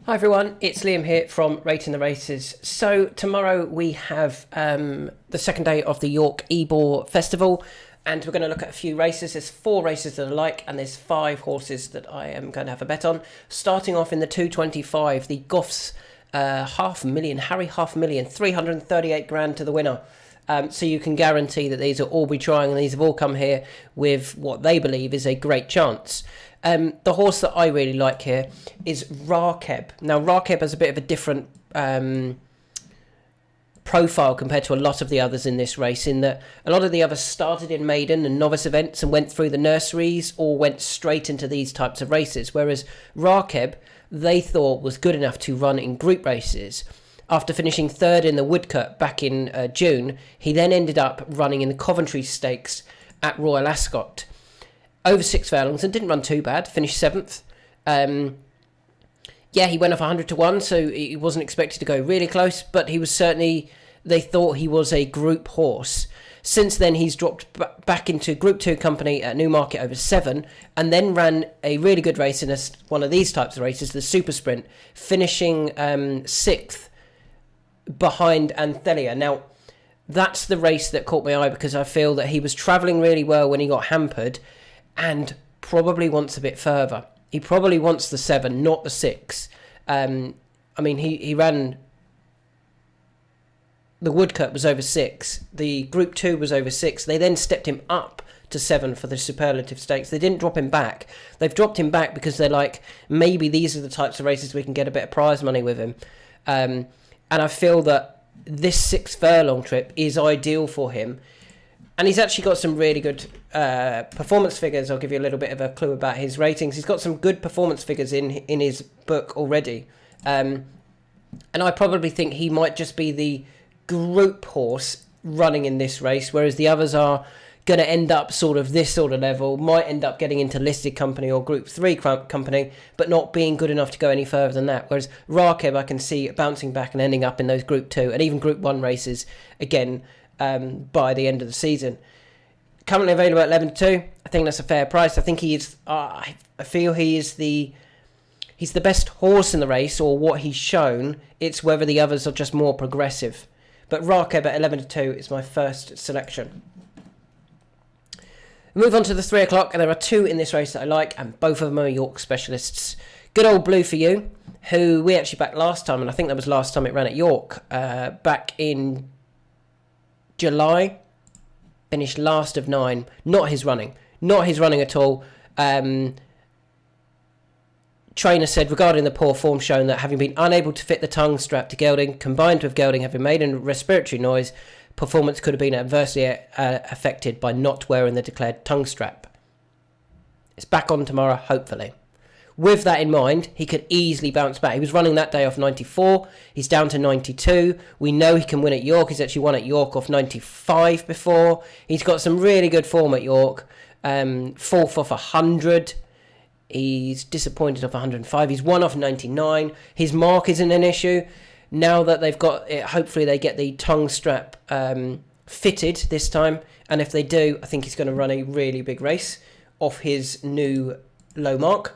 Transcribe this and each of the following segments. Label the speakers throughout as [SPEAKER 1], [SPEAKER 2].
[SPEAKER 1] Hi everyone, it's Liam here from Rating the Races. So tomorrow we have the second day of the York Ebor Festival, and we're going to look at a few races. There's 4 races that I like, and there's 5 horses that I am going to have a bet on. Starting off in the 225, the Goffs Harry $500,000, 338 grand to the winner. So you can guarantee that these will all be trying, and these have all come here with what they believe is a great chance. The horse that I really like here is Rakeb. Now, Rakeb has a bit of a different profile compared to a lot of the others in this race, in that a lot of the others started in maiden and novice events and went through the nurseries or went straight into these types of races, whereas Rakeb, they thought was good enough to run in group races. After finishing third in the Woodcut back in June, he then ended up running in the Coventry Stakes at Royal Ascot. Over 6 furlongs and didn't run too bad, finished 7th. He went off 100 to 1, so he wasn't expected to go really close, but he was certainly, they thought he was a group horse. Since then, he's dropped back into Group 2 company at Newmarket over 7, and then ran a really good race in one of these types of races, the Super Sprint, finishing 6th behind Anthelia. Now, that's the race that caught my eye because I feel that he was travelling really well when he got hampered, and probably wants a bit further. He probably wants the 7, not the 6. He ran... The Woodcut was over 6. The Group 2 was over 6. They then stepped him up to 7 for the Superlative Stakes. They didn't drop him back. They've dropped him back because they're like, maybe these are the types of races we can get a bit of prize money with him. And I feel that this 6 furlong trip is ideal for him. And he's actually got some really good performance figures. I'll give you a little bit of a clue about his ratings. He's got some good performance figures in his book already. And I probably think he might just be the group horse running in this race, whereas the others are going to end up sort of this sort of level, might end up getting into listed company or Group 3 company, but not being good enough to go any further than that. Whereas Rakeb, I can see bouncing back and ending up in those Group 2 and even Group 1 races again, by the end of the season. Currently available at 11-2. I think that's a fair price. I think he is. I feel he is he's the best horse in the race, or what he's shown. It's whether the others are just more progressive. But Rakeb at 11-2 is my first selection. Move on to the 3 o'clock, and there are 2 in this race that I like, and both of them are York specialists. Good old Blue For You, who we actually backed last time, and I think that was last time it ran at York, back in July, finished last of 9. Not his running at all. Trainer said regarding the poor form shown that having been unable to fit the tongue strap to gelding, combined with gelding having made a respiratory noise, performance could have been adversely affected by not wearing the declared tongue strap. It's back on tomorrow, hopefully. With that in mind, he could easily bounce back. He was running that day off 94. He's down to 92. We know he can win at York. He's actually won at York off 95 before. He's got some really good form at York. 4th off 100. He's disappointed off 105. He's won off 99. His mark isn't an issue. Now that they've got it, hopefully they get the tongue strap fitted this time. And if they do, I think he's going to run a really big race off his new low mark.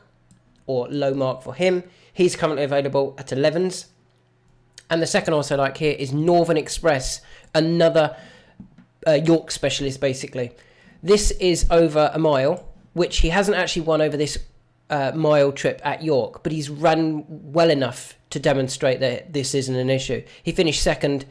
[SPEAKER 1] Or low mark for him. He's currently available at 11s. And the second horse I like here is Northern Express, another York specialist basically. This is over a mile, which he hasn't actually won over this mile trip at York, but he's run well enough to demonstrate that this isn't an issue. He finished 2nd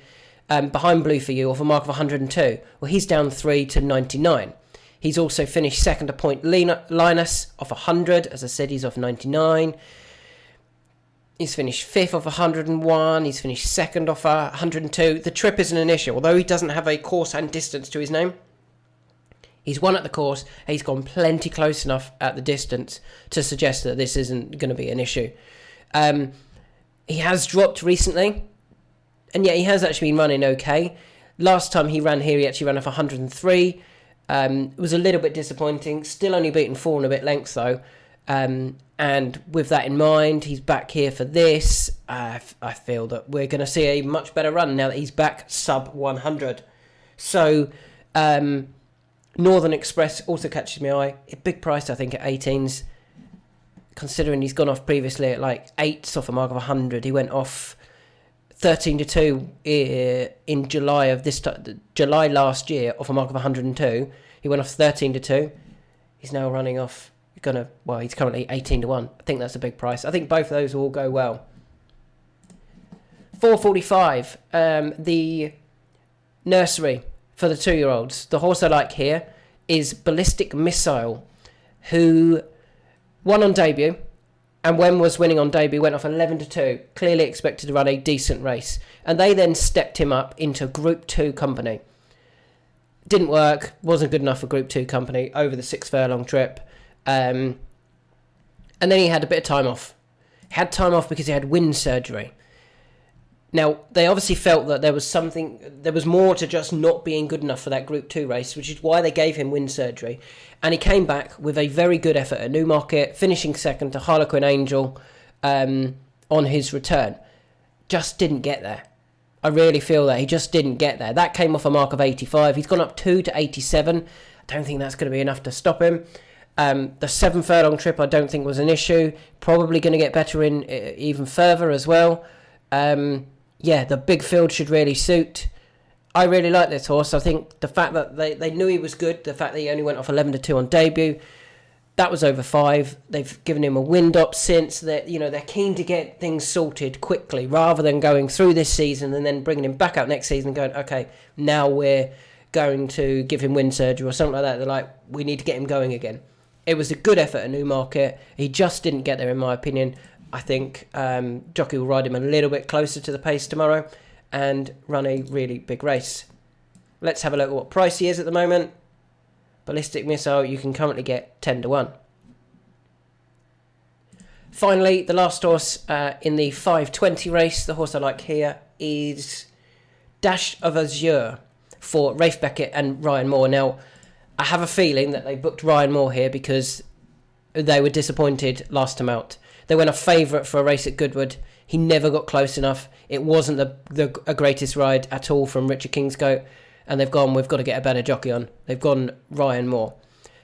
[SPEAKER 1] behind Blue For You off a mark of 102. Well, he's down 3 to 99. He's also finished 2nd to Point Linus off 100. As I said, he's off 99. He's finished 5th off 101. He's finished 2nd off 102. The trip isn't an issue. Although he doesn't have a course and distance to his name, he's won at the course. He's gone plenty close enough at the distance to suggest that this isn't going to be an issue. He has dropped recently, and yet he has actually been running okay. Last time he ran here, he actually ran off 103. It was a little bit disappointing. Still only beaten 4 and a bit lengths though. And with that in mind, he's back here for this. I feel that we're going to see a much better run now that he's back sub 100. So Northern Express also catches my eye. A big price, I think, at 18s. considering he's gone off previously at like 8 off a mark of 100. He went off 13-2 in July last year off a mark of 102. He went off 13-2. He's now running off. He's currently 18-1. I think that's a big price. I think both of those will go well. 445. The nursery for the 2-year-olds. The horse I like here is Ballistic Missile, who won on debut, and when was winning on debut, went off 11-2, clearly expected to run a decent race. And they then stepped him up into Group 2 company. Didn't work, wasn't good enough for Group 2 company over the 6 furlong trip. And then he had a bit of time off. He had time off because he had wind surgery. Now, they obviously felt that there was more to just not being good enough for that Group 2 race, which is why they gave him wind surgery. And he came back with a very good effort at Newmarket, finishing second to Harlequin Angel on his return. Just didn't get there. I really feel that he just didn't get there. That came off a mark of 85. He's gone up 2 to 87. I don't think that's going to be enough to stop him. The 7 furlong trip I don't think was an issue. Probably going to get better in even further as well. The big field should really suit. I really like this horse. I think the fact that they knew he was good, the fact that he only went off 11-2 on debut, that was over 5. They've given him a wind up since. They're keen to get things sorted quickly rather than going through this season and then bringing him back out next season and going, okay, now we're going to give him wind surgery or something like that. They're like, we need to get him going again. It was a good effort at Newmarket. He just didn't get there, in my opinion. I think Jockey will ride him a little bit closer to the pace tomorrow and run a really big race. Let's have a look at what price he is at the moment. Ballistic Missile, you can currently get 10-1. Finally, the last horse in the 520 race, the horse I like here, is Dash of Azure for Rafe Beckett and Ryan Moore. Now, I have a feeling that they booked Ryan Moore here because they were disappointed last time out. They went a favourite for a race at Goodwood. He never got close enough. It wasn't the greatest ride at all from Richard Kingscote. And they've gone, we've got to get a better jockey on. They've gone Ryan Moore.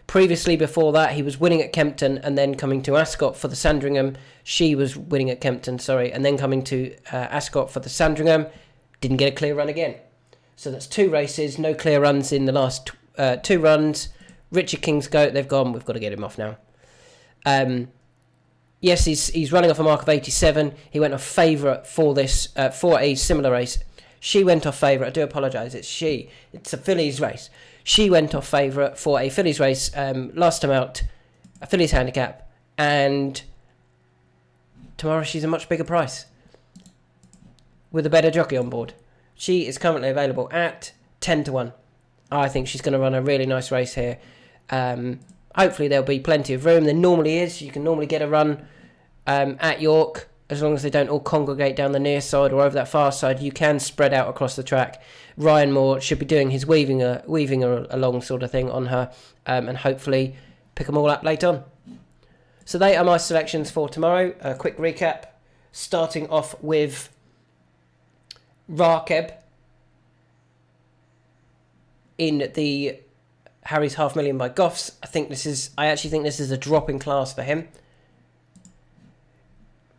[SPEAKER 1] Previously, before that, he was winning at Kempton and then coming to Ascot for the Sandringham. She was winning at Kempton, and then coming to Ascot for the Sandringham. Didn't get a clear run again. So that's 2 races, no clear runs in the last 2 runs. Richard Kingscote, they've gone, we've got to get him off now. Yes, he's running off a mark of 87. He went off favourite for this for a similar race. She went off favourite. I do apologise. It's a fillies race. She went off favourite for a fillies race last time out, a fillies handicap, and tomorrow she's a much bigger price with a better jockey on board. She is currently available at 10-1. I think she's going to run a really nice race here. Hopefully there'll be plenty of room. There normally is. You can normally get a run at York. As long as they don't all congregate down the near side or over that far side, you can spread out across the track. Ryan Moore should be doing his weaving along sort of thing on her, and hopefully pick them all up late on. So they are my selections for tomorrow. A quick recap, starting off with Rakeb in the Harry's $500,000 by Goffs. I actually think this is a drop in class for him.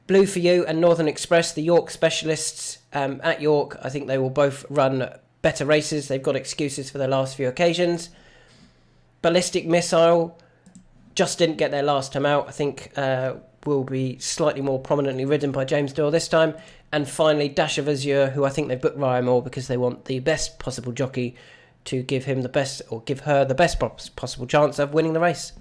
[SPEAKER 1] Blue for You and Northern Express, the York specialists at York. I think they will both run better races. They've got excuses for their last few occasions. Ballistic Missile just didn't get their last time out. I think will be slightly more prominently ridden by James Doyle this time. And finally, Dash of Azure, who I think they booked Ryan Moore because they want the best possible jockey to give him the best, or give her the best possible chance of winning the race.